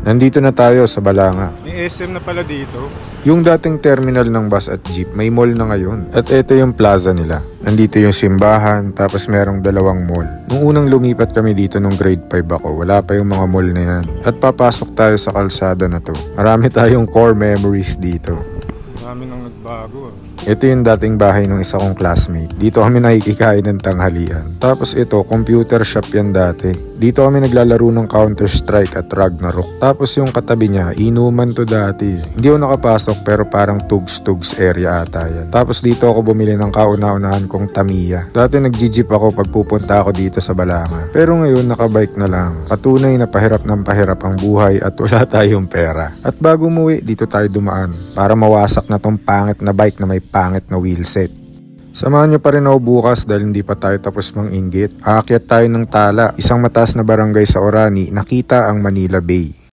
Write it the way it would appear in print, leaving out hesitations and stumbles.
Nandito na tayo sa Balanga. May SM na pala dito. Yung dating terminal ng bus at jeep, may mall na ngayon. At ito yung plaza nila. Nandito yung simbahan, tapos merong dalawang mall. Nung unang lumipat kami dito nung grade 5 ako, wala pa yung mga mall na yan. At papasok tayo sa kalsada na to. Marami tayong core memories dito. Marami nang nagbago. Ito yung dating bahay ng isa kong classmate. Dito kami nakikikain ng tanghalian. Tapos ito, computer shop yan dati. Dito kami naglalaro ng Counter-Strike at Ragnarok. Tapos yung katabi niya, inuman to dati. Hindi ako nakapasok pero parang tugs-tugs area ata yan. Tapos dito ako bumili ng kauna-unahan kong Tamiya. Dati nag-jeep ako pag pupunta ako dito sa Balanga. Pero ngayon nakabike na lang. Patunay na pahirap ng pahirap ang buhay at wala tayong pera. At bago umuwi, dito tayo dumaan para mawasak na tong pangit na bike na may pangit na wheelset. Samahan nyo pa rin ako bukas dahil hindi pa tayo tapos manginggit. Aakyat tayo ng Tala, isang mataas na barangay sa Orani, nakita ang Manila Bay.